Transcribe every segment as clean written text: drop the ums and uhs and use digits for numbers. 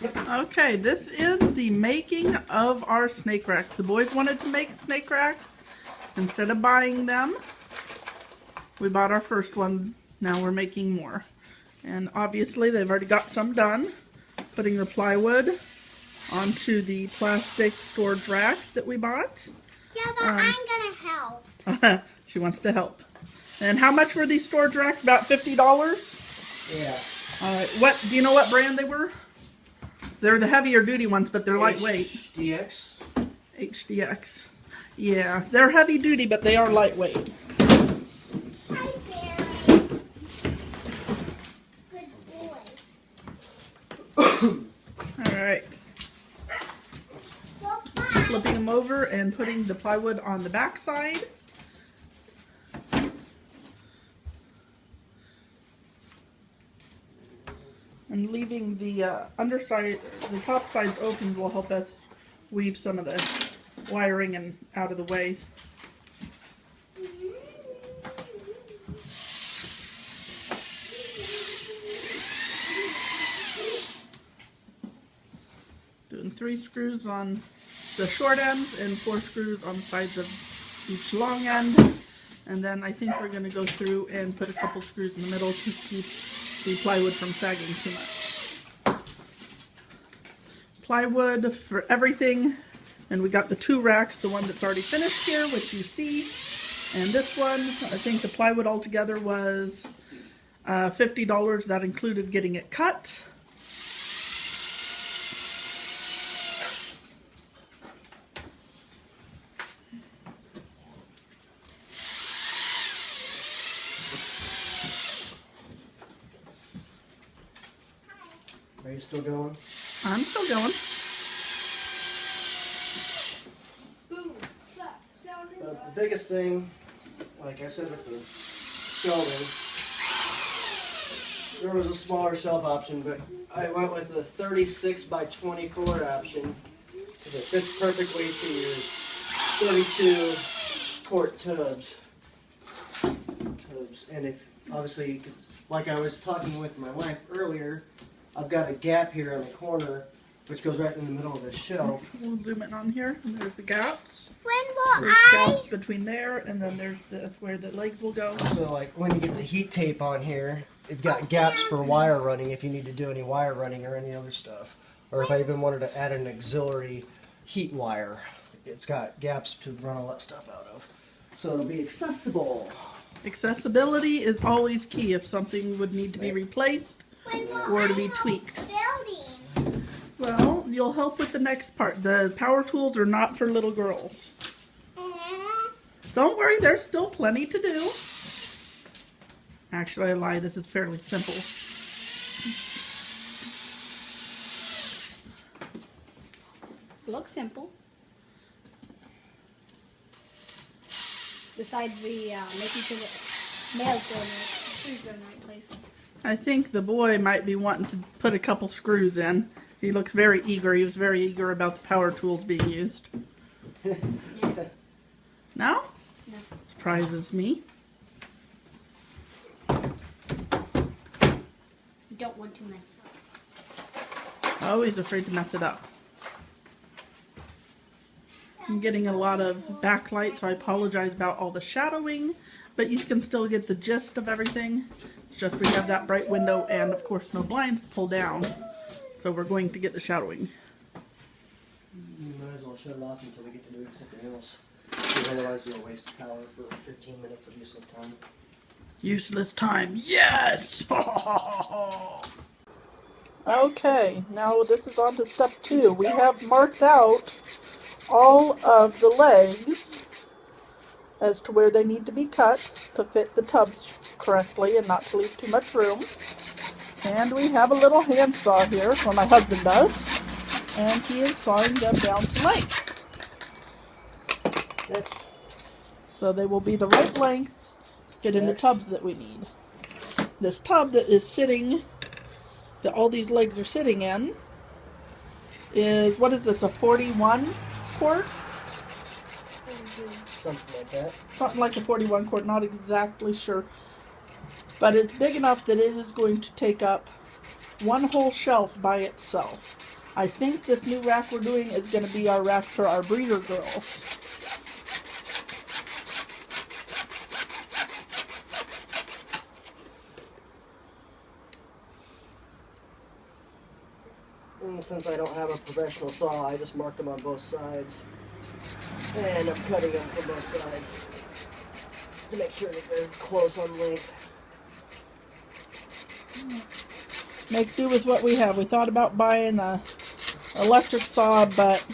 Okay, this is the making of our snake racks. The boys wanted to make snake racks. Instead of buying them, we bought our first one. Now we're making more. And obviously they've already got some done. Putting the plywood onto the plastic storage racks that we bought. Yeah, but I'm gonna help. She wants to help. And how much were these storage racks? About $50? Yeah. What do you know what brand they were? They're the heavier duty ones, but they're lightweight. HDX. HDX. Yeah, they're heavy duty, but they are lightweight. Hi, Barry. Good boy. Alright. Flipping them over and putting the plywood on the back side. And leaving the underside, the top sides open will help us weave some of the wiring and out of the way. Doing 3 screws on the short ends and 4 screws on the sides of each long end. And then I think we're going to go through and put a couple screws in the middle to keep the plywood from sagging too much. Plywood for everything. And we got the 2 racks, the one that's already finished here, which you see. And this one, I think the plywood altogether was $50. That included getting it cut. Are you still going? I'm still going. The biggest thing, like I said with the shelving, there was a smaller shelf option, but I went with the 36 by 24 option because it fits perfectly to your 32 quart tubs. And if obviously, like I was talking with my wife earlier, I've got a gap here in the corner which goes right in the middle of the shelf. We'll zoom in on here, and there's the gaps. When will There's I? gaps between there, and then there's the where the legs will go. So like when you get the heat tape on here, you've got gaps for wire running if you need to do any wire running or any other stuff. Or if I even wanted to add an auxiliary heat wire, it's got gaps to run all that stuff out of. So it'll be accessible. Accessibility is always key if something would need to be replaced When will or to I be help tweaked. building? Well, you'll help with the next part. The power tools are not for little girls. Don't worry, there's still plenty to do. Actually, I lied. This is fairly simple. Looks simple. Besides the making sure the nails go in the screws go in the right place. I think the boy might be wanting to put a couple screws in. He looks very eager. He was very eager about the power tools being used. No? No. Surprises me. You don't want to mess up. Always afraid to mess it up. I'm getting a lot of backlight, so I apologize about all the shadowing, but you can still get the gist of everything. It's just we have that bright window and, of course, no blinds to pull down, so we're going to get the shadowing. You might as well shut it off until we get to doing something else. Because otherwise you'll waste power for 15 minutes of useless time. Useless time, yes! Okay, now this is on to step 2. We have marked out all of the legs as to where they need to be cut to fit the tubs correctly and not to leave too much room. And we have a little handsaw here, or my husband does, and he is sawing them down to length. So they will be the right length to get in the tubs that we need. This tub that is sitting, that all these legs are sitting in, is, what is this, a 41 quart? Something like that. Something like a 41 quart, not exactly sure. But it's big enough that it is going to take up one whole shelf by itself. I think this new rack we're doing is going to be our rack for our breeder girls. And since I don't have a professional saw, I just mark them on both sides. And I'm cutting them from both sides to make sure that they're close on length. Make do with what we have. We thought about buying a electric saw, but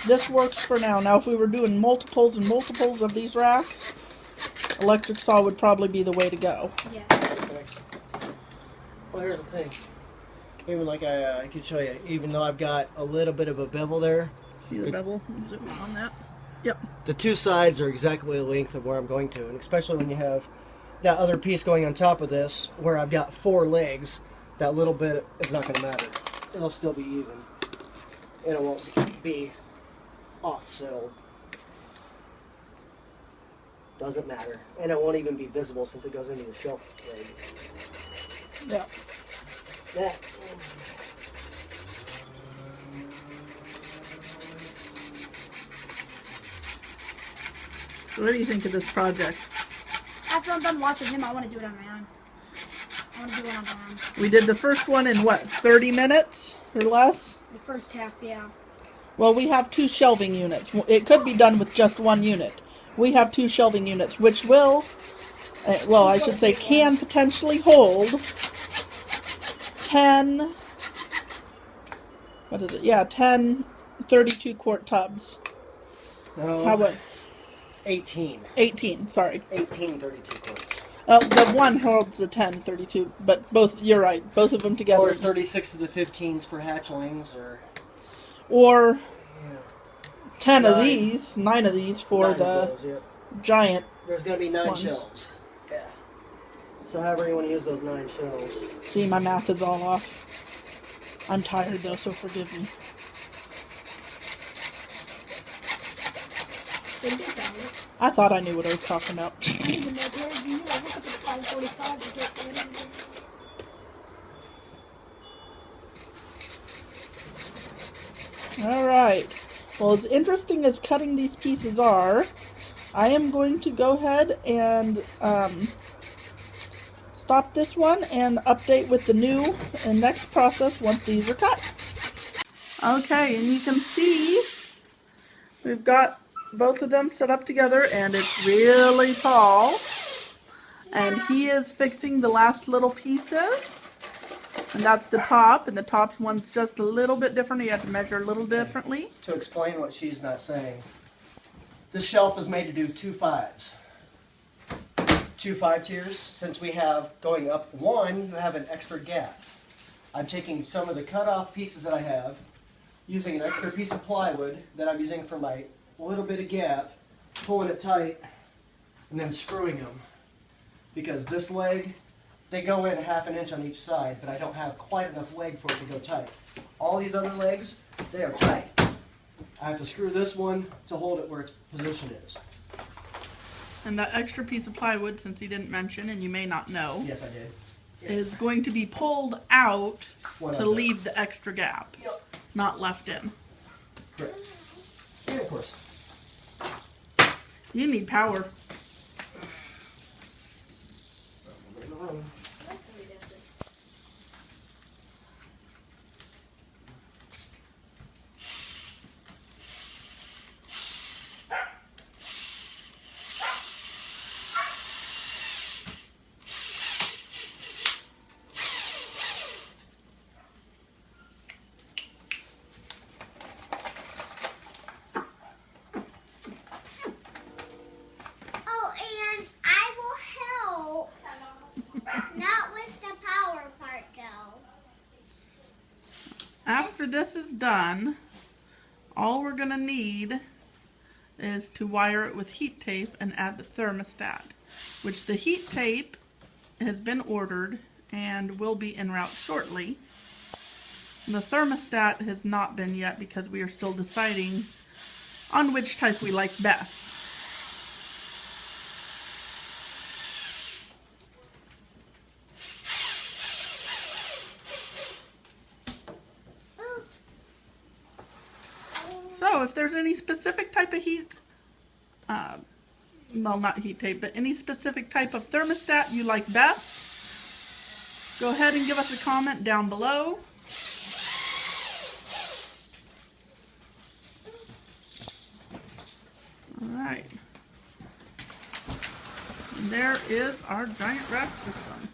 this works for now. Now if we were doing multiples and multiples of these racks, electric saw would probably be the way to go. Yeah. Okay. Well, here's the thing. Even like I could show you, even though I've got a little bit of a bevel there, See the bevel? Zoom in on that. Yep. the two sides are exactly the length of where I'm going to, and especially when you have that other piece going on top of this, where I've got 4 legs, that little bit is not going to matter. It'll still be even, and it won't be off-settled. Doesn't matter, and it won't even be visible since it goes into the shelf leg. Yeah. That. So what do you think of this project? After I'm done watching him, I want to do it on my own. I want to do it on my own. We did the first one in what, 30 minutes or less? The first half, yeah. Well, we have 2 shelving units. It could be done with just 1 unit. We have 2 shelving units, which will, well, I should say can potentially hold 10, what is it? Yeah, 10 32-quart tubs. No, How about 18. 18, sorry. 18 32 quarts. The one holds the 10 32, but both, you're right, both of them together. Or 36 to the 15s for hatchlings, Or yeah, 10 of 9. these, 9 of these for 9 of the those, yep. giant. There's going to be 9 ones. shelves. Yeah. So however you want to use those 9 shelves. See, my math is all off. I'm tired though, so forgive me. So this guy, I thought I knew what I was talking about. I don't even know where you knew. I woke up at 5:45 to get ready. Alright. Well, as interesting as cutting these pieces are, I am going to go ahead and stop this one and update with the new and next process once these are cut. Okay, and you can see we've got both of them set up together and it's really tall. And he is fixing the last little pieces. And that's the top, and the top's one's just a little bit different. You have to measure a little differently. To explain what she's not saying, this shelf is made to do 2 5s. 2 5 tiers. Since we have going up 1, we have an extra gap. I'm taking some of the cut off pieces that I have, using an extra piece of plywood that I'm using for my little bit of gap, pulling it tight, and then screwing them. Because this leg, they go in 1/2 inch on each side, but I don't have quite enough leg for it to go tight. All these other legs, they are tight. I have to screw this one to hold it where its position is. And that extra piece of plywood, since he didn't mention, and you may not know, Yes, I did. is going to be pulled out One to of them. leave the extra gap, Yep. not left in. Correct. And of course, You need power. Oh, and I will help. Not with the power part, though. After this is done, all we're going to need is to wire it with heat tape and add the thermostat, which the heat tape has been ordered and will be en route shortly. The thermostat has not been yet because we are still deciding on which type we like best. So if there's any specific type of heat, well, not heat tape, but any specific type of thermostat you like best, go ahead and give us a comment down below. All right. And there is our giant rack system.